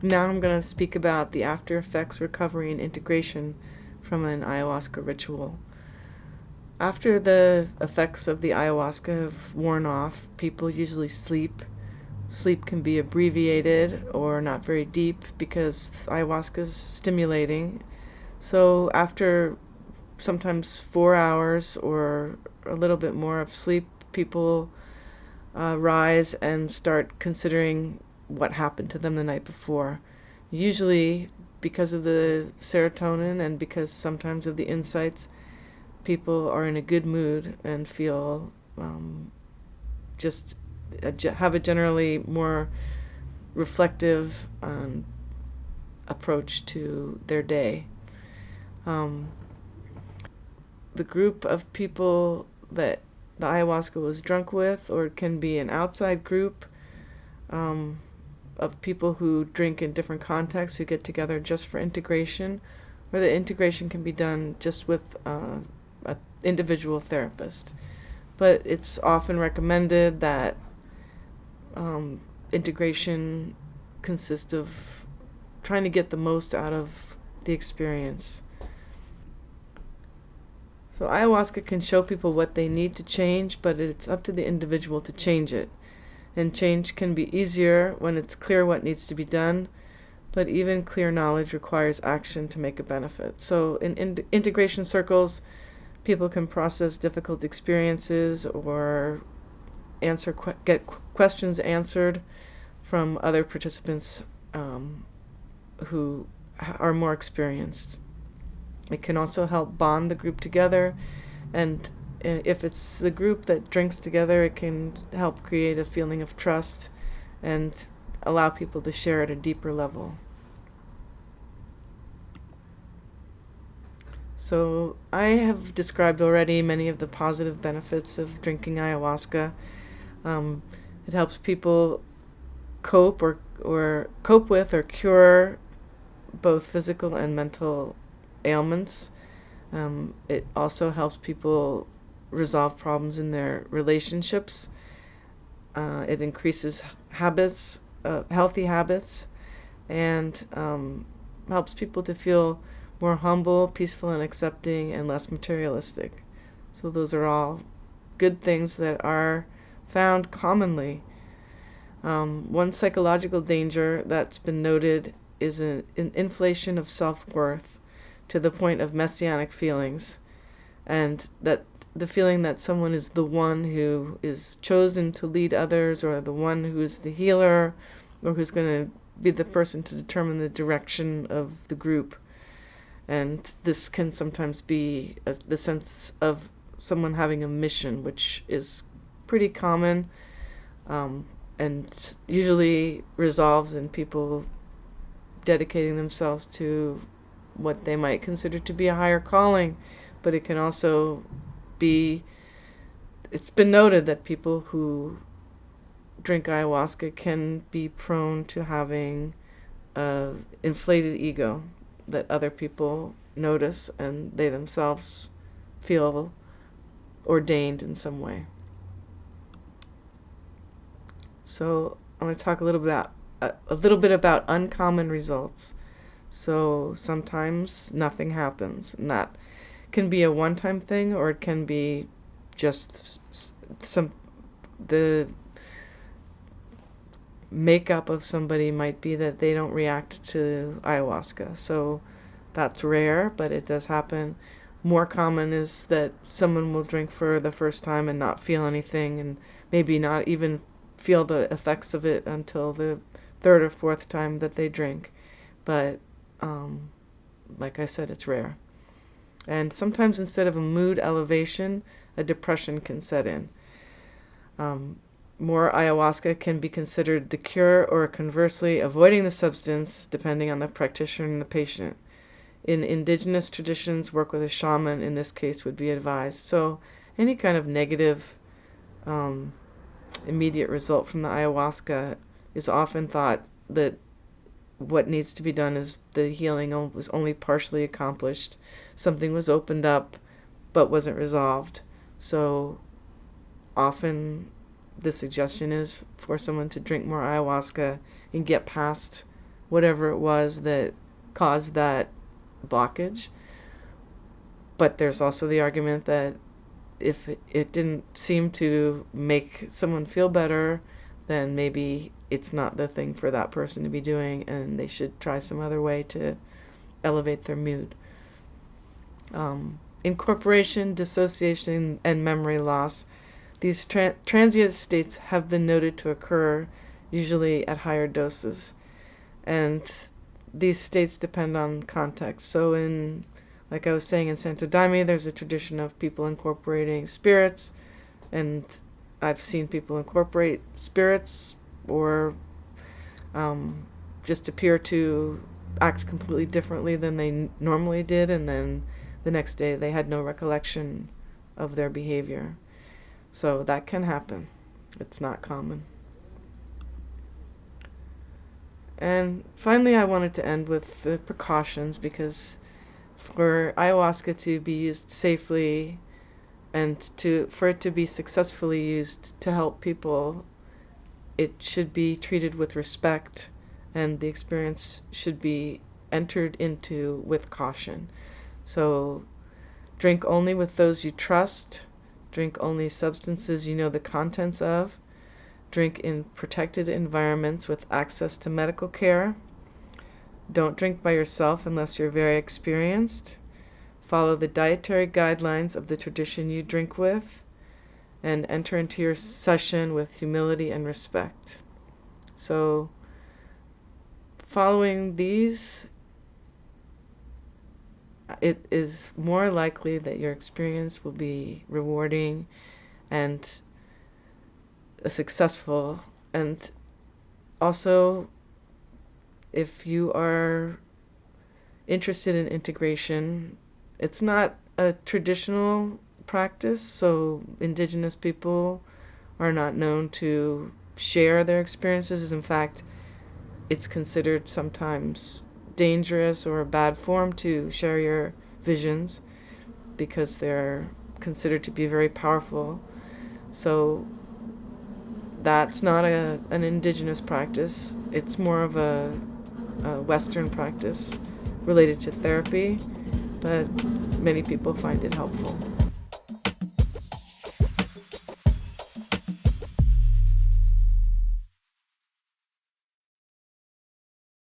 Now I'm going to speak about the after effects, recovery, and integration from an ayahuasca ritual. After the effects of the ayahuasca have worn off, people usually sleep. Sleep can be abbreviated or not very deep because ayahuasca is stimulating. So after sometimes 4 hours or a little bit more of sleep, people rise and start considering what happened to them the night before. Usually, because of the serotonin and because sometimes of the insights, people are in a good mood and feel just have a generally more reflective approach to their day. The group of people that the ayahuasca was drunk with, or it can be an outside group of people who drink in different contexts, who get together just for integration, or the integration can be done just with an individual therapist. But it's often recommended that integration consists of trying to get the most out of the experience. So ayahuasca can show people what they need to change, but it's up to the individual to change it. And change can be easier when it's clear what needs to be done, but even clear knowledge requires action to make a benefit. So in integration circles, people can process difficult experiences or get questions answered from other participants who are more experienced. It can also help bond the group together, and if it's the group that drinks together, it can help create a feeling of trust and allow people to share at a deeper level. So I have described already many of the positive benefits of drinking ayahuasca. It helps people cope with or cure both physical and mental ailments. It also helps people resolve problems in their relationships. It increases healthy habits, and helps people to feel more humble, peaceful, and accepting, and less materialistic. So those are all good things that are found commonly. One psychological danger that's been noted is an inflation of self-worth to the point of messianic feelings, and that the feeling that someone is the one who is chosen to lead others, or the one who is the healer, or who's going to be the person to determine the direction of the group. And this can sometimes be the sense of someone having a mission, which is pretty common and usually resolves in people dedicating themselves to what they might consider to be a higher calling. But it can also be, it's been noted that people who drink ayahuasca can be prone to having an inflated ego that other people notice, and they themselves feel ordained in some way. So I'm going to talk a little bit about uncommon results. So sometimes nothing happens, and that can be a one-time thing, or it can be just the makeup of somebody might be that they don't react to ayahuasca. So that's rare, but it does happen. More common is that someone will drink for the first time and not feel anything, and maybe not even feel the effects of it until the third or fourth time that they drink. But like I said, it's rare. And sometimes instead of a mood elevation, a depression can set in. More ayahuasca can be considered the cure, or conversely avoiding the substance, depending on the practitioner and the patient. In indigenous traditions, work with a shaman in this case would be advised. So any kind of negative immediate result from the ayahuasca is often thought that what needs to be done is the healing was only partially accomplished. Something was opened up but wasn't resolved. So often the suggestion is for someone to drink more ayahuasca and get past whatever it was that caused that blockage. But there's also the argument that if it didn't seem to make someone feel better, then maybe it's not the thing for that person to be doing, and they should try some other way to elevate their mood. Incorporation, dissociation, and memory loss. These transient states have been noted to occur usually at higher doses, and these states depend on context. So like I was saying, in Santo Daime, there's a tradition of people incorporating spirits, and I've seen people incorporate spirits or just appear to act completely differently than they normally did, and then the next day they had no recollection of their behavior. So that can happen. It's not common. And finally, I wanted to end with the precautions, because for ayahuasca to be used safely and for it to be successfully used to help people, it should be treated with respect, and the experience should be entered into with caution. So drink only with those you trust. Drink only substances you know the contents of. Drink in protected environments with access to medical care. Don't drink by yourself unless you're very experienced. Follow the dietary guidelines of the tradition you drink with, and enter into your session with humility and respect. So, following these, it is more likely that your experience will be rewarding and successful. And also, if you are interested in integration, it's not a traditional practice, so indigenous people are not known to share their experiences. In fact, it's considered sometimes dangerous or a bad form to share your visions, because they're considered to be very powerful. So that's not an indigenous practice. It's more of a Western practice related to therapy, but many people find it helpful.